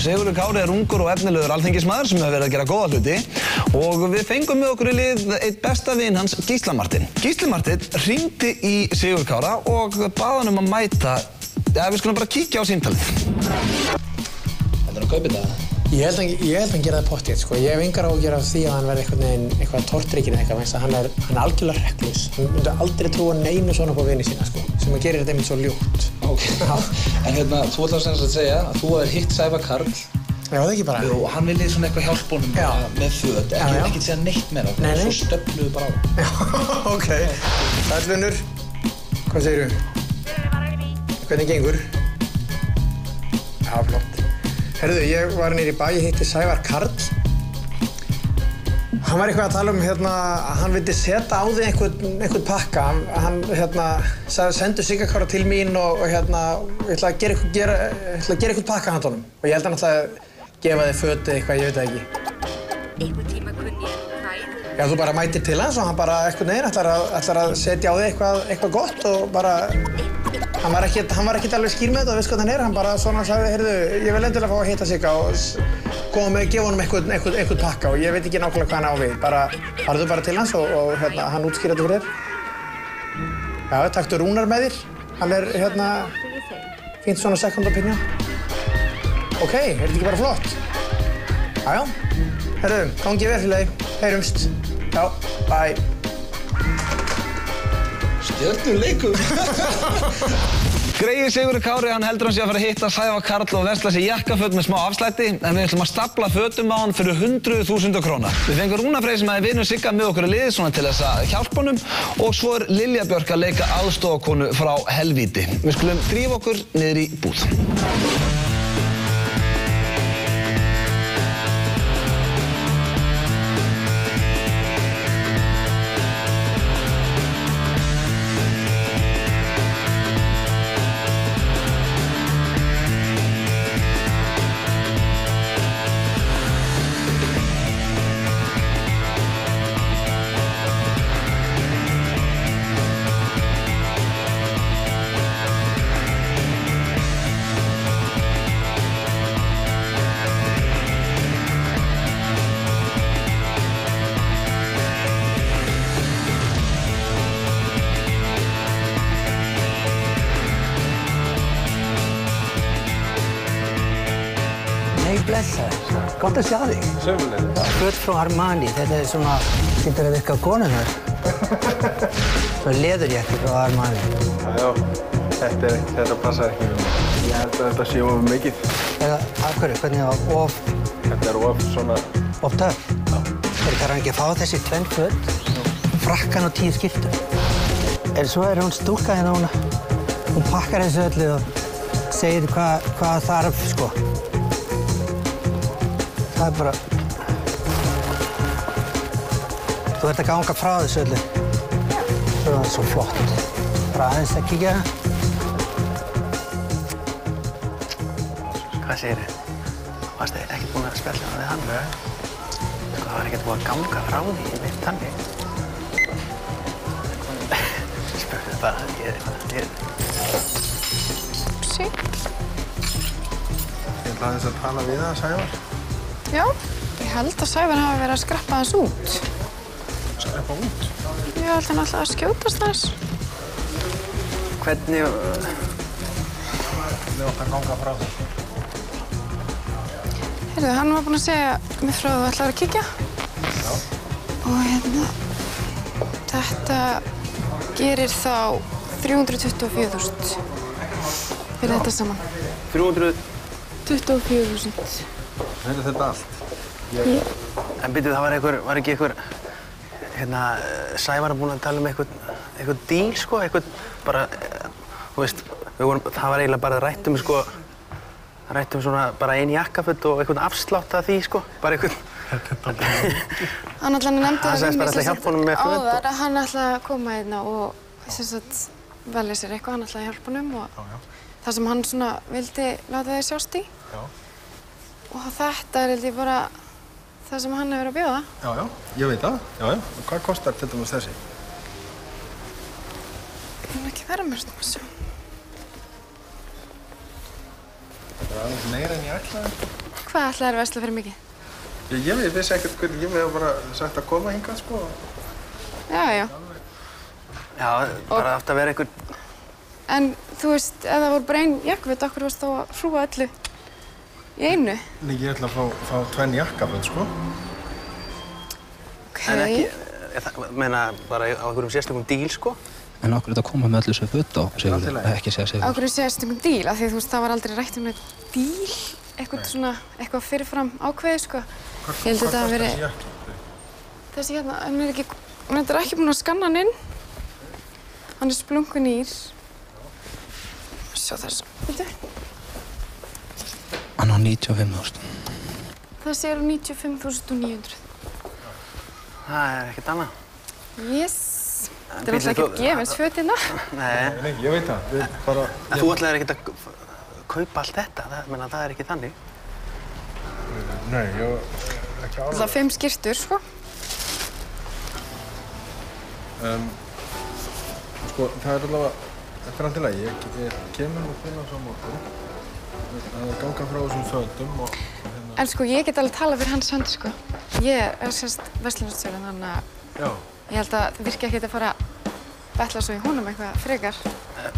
Sigurður Kári ungur og efnilegur alþingismaður sem hefur verið að gera góða hluti og við fengum með okkur í lið einn besta vin hans, Gísla Martein. Gísli Martein hringdi í Sigurð Kára og bað hann að mæta, við skulum bara kíkja á símtalið. Heldur að kaupa þetta? Ég held að hann gera það pottþétt, sko. Ég hef engar áhyggjur af því að hann verði eitthvað tortrygginn eða eitthvað, hann er algjörlega hrekklaus. Hann myndi aldrei trúa neinu svona upp á vini sína, sko, sem að gerir þetta einmitt svo ljúft. Ok. En þú ætlar sem sagt að segja að þú hafðir hitt Sævar Karl. Já, það ekki bara. Og hann vildi svona eitthvað hjálpa honum með föt, ekki segja neitt meira, svo stöfnuðu bara á. Já, ok. Sæll, hvað segirðu? Hvernig gengur? Já, flott. Herðu, ég var nýr í bæ, ég hitti Sævar Karl. Hann var eitthvað að tala að hann vildi setja á þig einhvern pakka. Hann sendu Sigga Kára til mín og ég ætla að gera einhvern pakka handa honum. Og ég held að hann ætla að gefa þig föt eða eitthvað, ég veit það ekki. Einhvern tíma kunni ég fæð. Já, þú bara mætir til hans og hann bara einhvern veginn ætlar að setja á þig eitthvað gott og bara... Hann var ekkert alveg skýr með þetta, veist hvað hann er, hann bara svona sagði, heyrðu, ég vil endilega fá að hitta Sigga og gefa honum einhvern pakka og ég veit ekki nákvæmlega hvað hann á við. Farðu bara til hans og hann útskýrir þetta fyrir þér. Já, taktu Rúnar með þér, hann er fínt svona second opinion. Ok, er þetta ekki bara flott? Jájá, heyrðu, gangi vel félagi, heyrumst. Já, bye. Stjörnuleikum. Greiði Sigurður Kári, hann heldur hann sé að fara að hitta Sævar Karl og versla sér jakkaföt með smá afslætti en við ætlum að stafla fötum á hann fyrir 100.000 króna. Við fengum Rúnar Frey sem hefði vinur Sigga með okkur í liði svona til þess að hjálpa honum og svo er Lilja Björk að leika aðstofakonu frá helvíti. Við skulum drífa okkur niður í búð. Blessaður. Gott að sjá þig. Sömuleiðis. Föt frá Armani, þetta er svona, getur að virka á konunnar. Svona leðurjakki frá Armani. Já, þetta passar ekki við mig. Ég held að þetta sé of mikið. Eða, af hverju, hvernig var of... Þetta er of svona... Of töff? Já. Þarf hann ekki að fá þessi tvenn föt, frakkan og 10 skyrtur. En svo er hún stúlka hérna, hún pakkar þessu öllu og segir hvað þarf, sko. Það er bara... Þú ert að ganga frá þessu öllu. Það er svo flott. Bara aðeins að kíkja. Hvað segirðu? Varstu ekkert búinn að spjalla við hann? Nei. Það var ekkert búinn að ganga frá því, ég veit þannig. Spurðu bara, ég... Sí. Ég ætla aðeins að tala við það, Sævar. Já, ég held að Sævar hafi verið að skreppa þess út. Skreppa út? Ég held hann alltaf að skjótast þess. Hvernig átt að ganga frá þessu? Heyrðu, hann var búinn að segja mér frá að þú ætlaðir að kíkja. Já. Og þetta gerir þá 324.000 fyrir þetta saman. 324.000. Þetta er allt. En byrju, það var ekki einhver, Sævar búinn að tala um einhvern díl, sko, bara, þú veist, það var eiginlega bara rætt svona bara ein jakkaföt og einhvern afslátt af því, sko, bara einhvern. Hann ætlaði nefndi það við mig áðar að hann ætlaði að koma hérna og velja sér eitthvað, hann ætlaði að hjálpa honum og það sem hann svona vildi láta þig sjást í. Já. Og þetta er held ég bara það sem hann hefur að bjóða. Já, ég veit það. Já. Og hvað kostar til dæmis þessi? Það er ekki verið mér að sjá. Þetta er aðeins meira en ég ætlaði. Hvað ætlaðir að versla fyrir mikið? Ég vissi ekkert hvernig ég hef bara sagt að koma hingað, sko. Já. Já, bara átt að vera einhver... En þú veist, ef það voru bara ein jakkaföt, okkur varst þá að hrúga öllu í einu? Nei, ég ætla að fá 2 jakkaföt, sko. Ok. En ekki, meina bara á einhverjum sérstökum díl, sko. En okkur þetta koma með öllu þessu föt á, Sigurður, ekki segja Sigurður. Okkur sérstökum díl, af því þú veist, það var aldrei rætt um neitt díl, eitthvað fyrirfram ákveðið, sko. Ég held að þetta hafi verið... Þessi hérna, hún er ekki búin að skanna hann inn. Hann er splunkun nýr. Sjá þess, veitu. Hann á 95.000. Þessi er á 95.900. Það er ekkert annað. Yes. Þetta er alltaf ekkert gefins föt hérna. Nei, ég veit það. Þú ætlaðir ekkert að kaupa allt þetta, það er ekki þannig. Nei, ekki alveg. Alltaf 5 skyrtur, sko. Sko, það er allavega, þetta er alltaf lagi. Ég kemur og finna svo á morgun. Það er ganga frá þessum fötum og... En sko, ég get alveg talað fyrir hans hönd, sko. Ég er sérst verslunarstjóri, þannig að ég held að það virki ekkert að fara að betla svo í honum eitthvað frekar.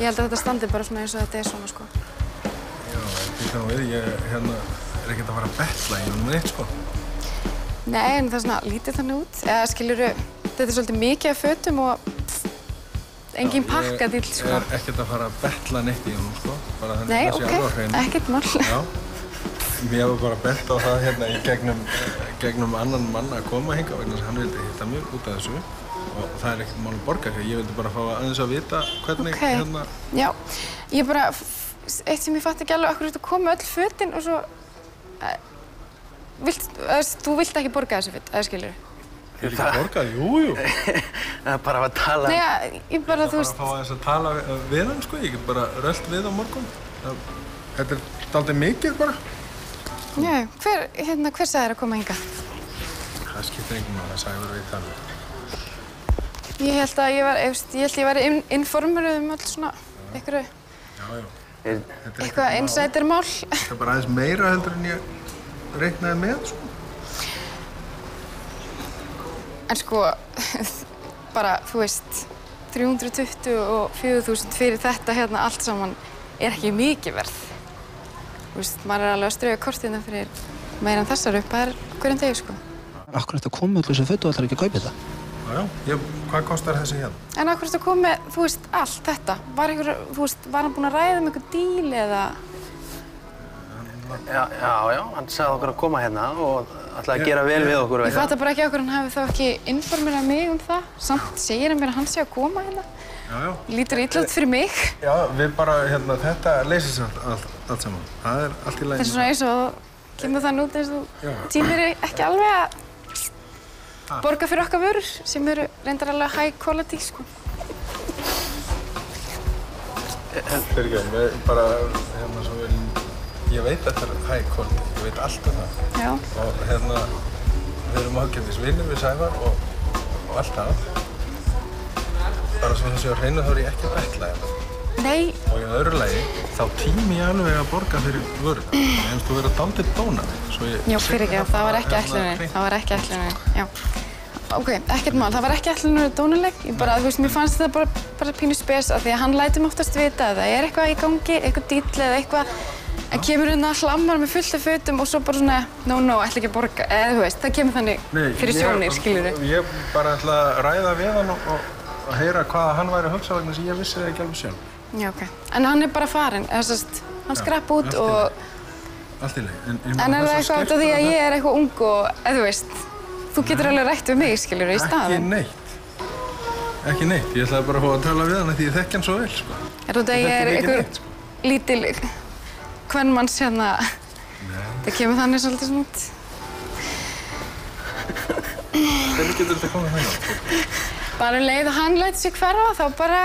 Ég held að þetta standi bara svona eins og þetta er svona, sko. Já, býta nú við, ég er ekkert að fara að betla í honum neitt, sko. Nei, en það er svona lítið þannig út. Eða skilurðu, þetta er svolítið mikið af fötum og engin pakkadíll, sko. Ég er ekkert að fara að betla neitt í honum, sko. Bara þannig Nei, að það sé alveg á hreinu. ekkert mál. Já. Ég hef bara bent á það hérna í gegnum annan mann að koma hingað vegna þess að hann vildi hitta mér út af þessu og það er ekkert mál að borga fyrir. Ég vildi bara fá aðeins að vita hvernig hérna... Já, ég bara, eitt sem ég fatt ekki alveg, okkur ertu að koma öll fötin og svo... Þú vilt ekki borga þessu föt, eða skilur? Ég vil ekki borga? Jú. Það er bara að tala... Nei, ég bara, þú veist... Það er bara að fá aðeins að tala við hann, sko. Ég get bara rölt við á morgun. Þetta er dálítið mikið bara. Já, hver sagði þér að koma hingað? Það skiptir engum máli, Sævar veit það. Ég held að ég væri informeruð um öll svona einhverju... Eitthvað insidermál. Þetta er bara aðeins meira heldur en ég reiknaði með, sko. En sko, bara, þú veist, 324.000 fyrir þetta hérna allt saman er ekki mikið verð. Þú veist, maður er alveg að strauja kortina fyrir meira en þessar upphæðir hverjum degi, sko. Akkur þetta kom með öllu þessu föt og ætlar ekki að kaupa þetta? Já, hvað kostar þessi hérna? En akkur þetta kom með, þú veist, allt þetta? Var hann búinn að ræða um einhver díl eða? Já, hann sagði okkur að koma hérna og ætlaði að gera vel við okkur. Ég fatta bara ekki okkur hann hafi þá ekki informerað mig um það. Samt segir hann mér að hann sé að koma hérna. Já. Lítur illa út fyrir mig. Já, við bara, þetta leysir sér allt saman. Það er allt í lagi. Það er svona eins og kemur það út eins og tímir ekki alveg að borga fyrir okkar vörur sem eru reyndar alveg high quality, sko. Fyrirgefðu, bara svo ég veit að þetta er high quality, ég veit allt um það. Já. Og við erum ágætis vinir við Sævar og allt það. Bara svo þessi á hreinu þá er ég ekki að betla hérna. Nei. Og í öðru lagi, þá tími ég alveg að borga fyrir vöruna. Ég finnst þú vera dálítið dónari. Já, fyrirgefðu, það var ekki ætlunin. Það var ekki ætlunin, já. Ok, ekkert mál, það var ekki ætlunin að vera dónaleg. Ég bara, þú veist, mér fannst þetta bara pínu spes af því að hann lætur mig oftast vita að það er eitthvað í gangi, eitthvað díll eða eitthvað. En kemur hérna hlammar með fullt af fötum og svo bara svona, no, ætla ekki að borga. Eða þú veist, það kemur þannig fyrir sjónir, skilurðu. Ég bara ætla að ræða við hann og heyra hvað hann væri að hugsa vegna sem ég vissi það ekki alveg sjálf. Já, ok. En hann er bara farinn, hann skrapp út og... Allt í lagi. En er það eitthvað út af því að ég er eitthvað ung og, eða þú veist, þú getur alveg rætt við mig, skilurðu, í staðinn? Ekki neitt. Ég ætlaði bara að fá að tala við hann því ég þekki hann svo vel, sko. Er þetta að ég er einhver lítil kvenmanns hérna... Það kemur þannig svolítið svona út. Hvernig getur þetta komið þannig? Bara leið og hann lætur sig hverfa, þá bara...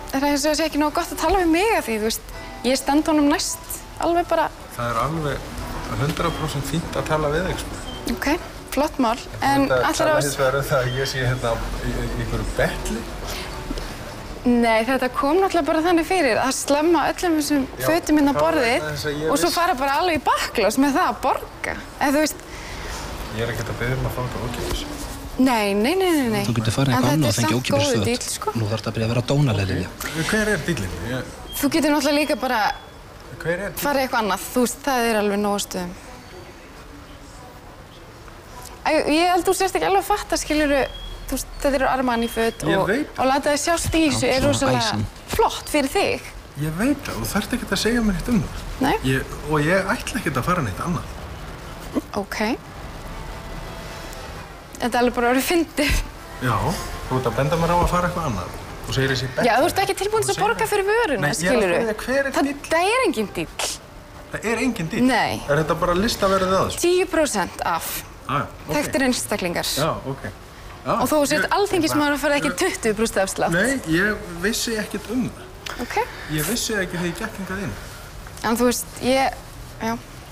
Það er eins og það sé ekki nógu gott að tala við mig af því, þú veist, ég stend honum næst, alveg bara... Það er alveg 100% fínt að tala við þig, sko. Ok, flott mál, en allir á... Þetta hins vegar það að ég sé hérna í einhverju betli. Nei, þetta kom náttúrulega bara þannig fyrir að slemma öllum þessum fötum inn á borðið og svo fara bara alveg í bakklás með það að borga. Eða þú veist... Ég er ekkert að biðja að fá þetta ókeypis. Nei. Þú getur farið eitthvað annað og fengið ókeypis En þetta er samt góður föt. díll, sko. Nú þarf þetta að byrja að vera dónaleg, Lilja. Hver er díllinn? Þú getur náttúrulega líka bara Hver er díllinn? farið eitthvað annað. Þú veist, það er alveg nóg stöðum. Ég held þú sérst ekki alveg að fatta, skilurðu, þú veist, þetta eru Armani-föt og láta þið sjást í þessu er rosalega flott fyrir þig. Ég veit það, þú þarft ekkert að segja mér neitt það. Nei? Og ég ætla ekkert að fara neitt annað. Ok. Þetta er alveg bara orðið fyndið. Já, þú ert að benda mér á að fara eitthvað annað. Þú segir þessi betta. Já, þú ert ekki tilbúin til að borga fyrir vöruna, skilurðu. Nei, hver er díll? Það er engin díll. Það er engin díll? Nei. Er þetta bara listaverðið að þessu? 10% af. Þekktir einstaklingar. Já, ok. Og þú sért alþingismaður að fara ekki 20% afslátt. Nei, ég vissi ekkert það. Ok. Ég vissi ekki þegar ég gekk hingað inn. En þú veist, já,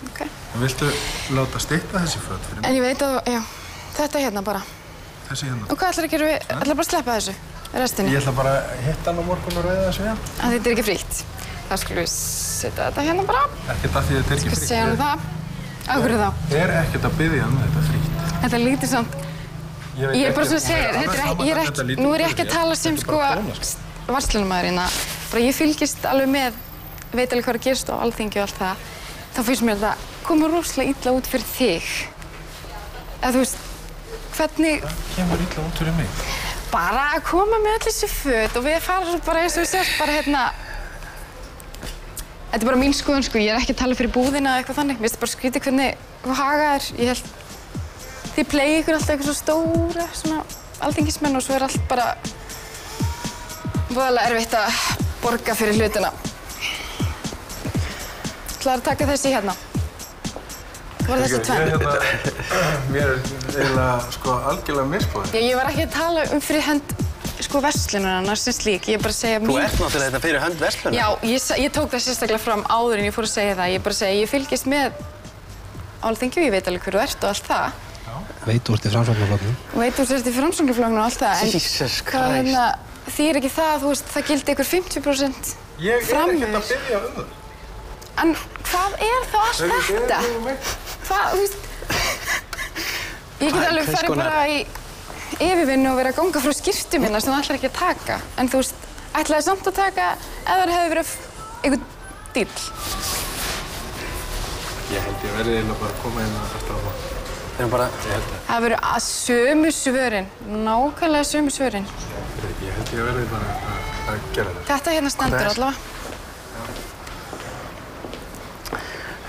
ok. Viltu láta stytta þessi föt fyrir mig? En ég veit að, já, þetta hérna bara. Þessi hérna? Og hvað ætlar að gera við, ætlar bara að sleppa þessu, restinni? Ég ætla bara að hitta hann á morgun og ræða þessu við hann. En þetta er ekki frítt. Það skulum við setja þetta hérna bara. Ekkert af því þetta er ekki frítt. Skal segja hann það. Af hverju þá? Ég er ekkert að biðja þetta frítt. Þetta lítur samt... Ég er bara svona að segja, nú er ég ekki að tala sem sko varslunumæður hérna. Bara ég fylgist alveg með, veit alveg hvað er að gerast á Alþingi og allt það. Þá finnst mér þetta koma rosalega illa út fyrir þig. Eða þú veist, hvernig... Það kemur illa út fyrir mig. Bara að koma með öll þessi föt og við fara bara eins og við sést bara hérna... Þetta er bara mín skoðun sko, ég er ekki að tala fyrir búðina eða eitthvað þannig. Mér finnst bara skrítið hvernig þú hagar þér. Ég held... Þið plegið ykkur alltaf eitthvað svo stóra, svona alþingismenn og svo er allt bara voðalega erfitt að borga fyrir hlutina. Ætlaðu að taka þessi hérna? Var þessi tvenn? Mér er eiginlega sko algjörlega misboðið. Ég var ekki að tala fyrir hönd sko verslunarnar sem slík, ég er bara að segja mín... Þú ert náttúrulega þetta fyrir hönd verslunar. Já, ég tók það sérstaklega fram áður en ég fór að segja það. Ég er bara að segja, ég fylgist með Alþingi og ég veit alveg hver þú ert og allt það. Veit þú ert í Framsóknarflokknum. Veit þú ert í Framsóknarflokknum og allt það, en Jesus hvað Christ. þýðir ekki það, þú veist, það gildi ykkur 50% Ég er framvegis. ekkert að biðja það. En hvað er þá allt þetta? Hvað, þú veist, ég get alveg farið bara í yfirvinnu og verið að ganga frá skyrtu minna sem það ætlar ekki að taka. En þú veist, ætlaði samt að taka ef það hefði verið einhvern díll. Ég held ég verði eiginlega bara að koma hérna aftur á það. Við erum bara... Það verður að sömu svörin, nákvæmlega sömu svörin. Ég held ég verði bara að gera þetta. Þetta hérna stendur allavega.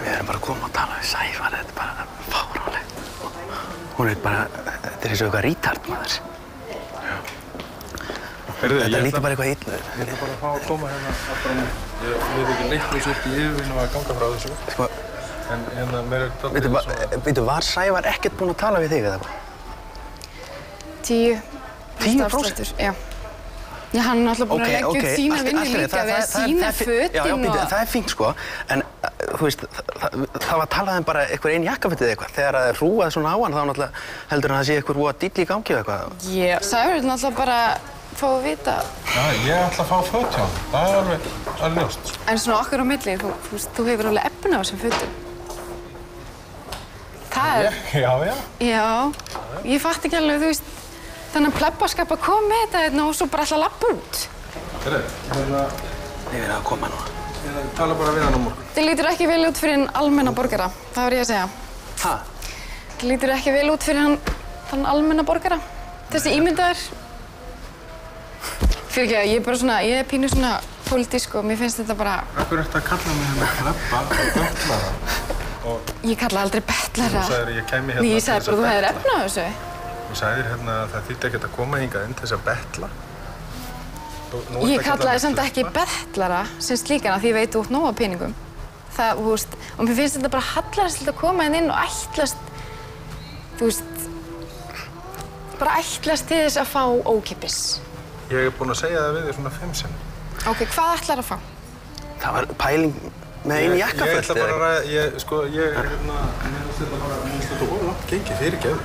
Við erum bara að koma og tala við Sævar, þetta er bara fáránlegt. Hún er bara, þetta er eins og eitthvað retard maður. Þetta lítur bara eitthvað illa. Ég ætla bara að fá að koma hérna aftur á mig. Ég veit ekki neitt þessu upp í yfirvinnu að ganga frá þessu. Sko, En hérna mér er dálítið svona... veitu, var Sævar ekkert búinn að tala við þig eða hvað? 10% afsláttur, já. Já, hann er náttúrulega búinn að leggja út sína vinnu líka við að sína fötin og... Það er fínt sko, en þú veist, það var talað um bara einhver einn jakkafötið eitthvað. Þegar það er hrúað svona á hann, þá náttúrulega heldur hann að það sé einhver díll í gangi eða eitthvað. Já, Sævar er náttúrulega bara fá að vita... Já, ég ætla að fá föt hjá hann. Það er alveg ljóst. En svona okkar á milli, þú hefur alveg efni á þessum fötum. Það er... Já. Ég fatt ekki alveg, þú veist, þannig að plebbaskap að koma með þetta hérna og svo bara alltaf labba út. Hérna... Ég verði að koma núna. Ég tala bara við hann á morgun. Þetta lítur ekki vel út fyrir almenna borgara, það var ég að segja. Ha? Þetta lítur ekki vel út fyrir þann almenna borgara. Þessi ímyndaður. Fyrir ekki að ég er bara svona, ég er pínu svona pólitísk og mér finnst þetta bara... Akkur ertu að kalla mig hérna plebba og betlara? Ég kalla aldrei betlara. Þú sagðir ég kæmi hérna... Nei, ég sagði bara þú hefðir efni á þessu. Þú sagðir hérna að það þýtti ekkert að koma hingað inn til þess að betla. Ég kallaði samt ekki betlara sem slíkana því ég veit út nóg af peningum. Það, þú veist, og mér finnst þetta bara hallærislegt að koma inn og ætlast, þú veist, bara ætlast til þess að fá ókeypis. Ég er búinn að segja það við þér svona 5 sinnum. Ok, hvað ætlar að fá? Það var pæling með einu jakkaföt. Ég ætla bara að ræða, ég er hérna, mér finnst þetta ólangt gengið, fyrirgefðu.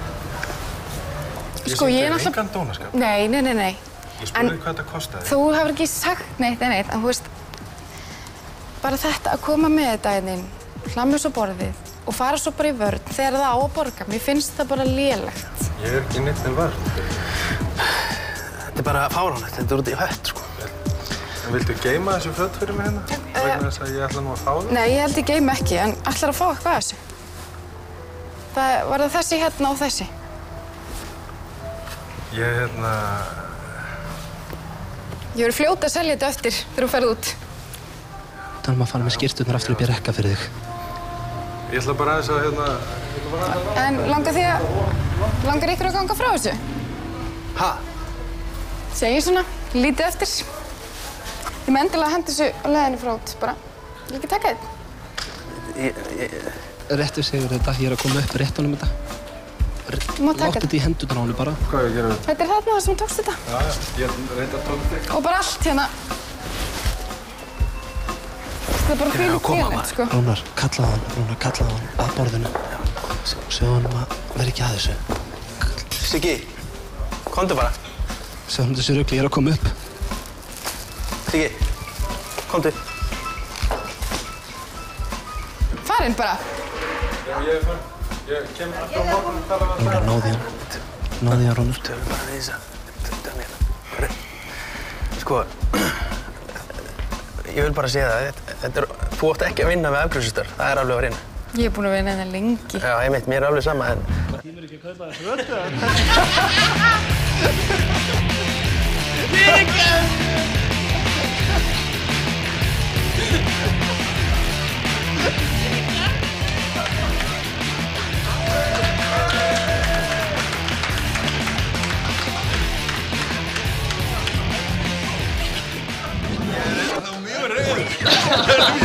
Sko, ég er engan dónaskap. Nei. Ég spurði hvað þetta kostaði. Þú hefur ekki sagt neitt, en þú veist, bara þetta að koma með þetta inn, hlamma svo borðið og fara svo bara í vörn þegar það á að borga. Mér finnst það bara lélegt. Ég ekki neitt en vörn. Þetta bara fáránlegt, þetta út í hött, sko. En viltu geyma þessu föt fyrir mig hérna? Vegna þess að ég ætla nú að fá það? Nei, ég held ég geymi ekki, en ætlar að fá eitthvað af þessu. Var það þessi hérna og þessi? Ég verður fljót að selja þetta eftir þegar þú ferð út. Þannig að fara með skyrturnar aftur upp í rekka fyrir þig. Ég ætla bara aðeins að En langar ykkur að ganga frá þessu? Ha? Segir svona, lítið eftir. Ég með endilega að henda þessu á leiðinni frá út, bara. Ég ekki taka þetta. Réttu segur þetta, ég að koma upp réttunum þetta. Láttu þetta í hendurnar á henni bara. Hvað ég gera þetta? Þetta þarna þar sem þú tókst þetta. Já, ég reyndi að tóka þetta. Og bara allt hérna. Þetta bara fylgir félegt, sko. Rúnar, kallaðu hann að borðinu. Segðu honum að vera ekki að þessu. Siggi, komdu bara. Segðu honum þessu rugli, ég að koma upp. Siggi, komdu. Farinn bara. Já, ég farin. Ég kem alltaf á morgun og tala við Rúnar, náði hann, Rúnar. Tölum bara við þess Sko, ég vil bara segja það, þú átt ekki að vinna með afgreiðslustörf, það alveg á hreinu. Ég búin að vinna hérna lengi. Já, einmitt, mér alveg sama, en... Tímur ekki að kaupa þessu völdu, Ég er ennþá mjög reiður.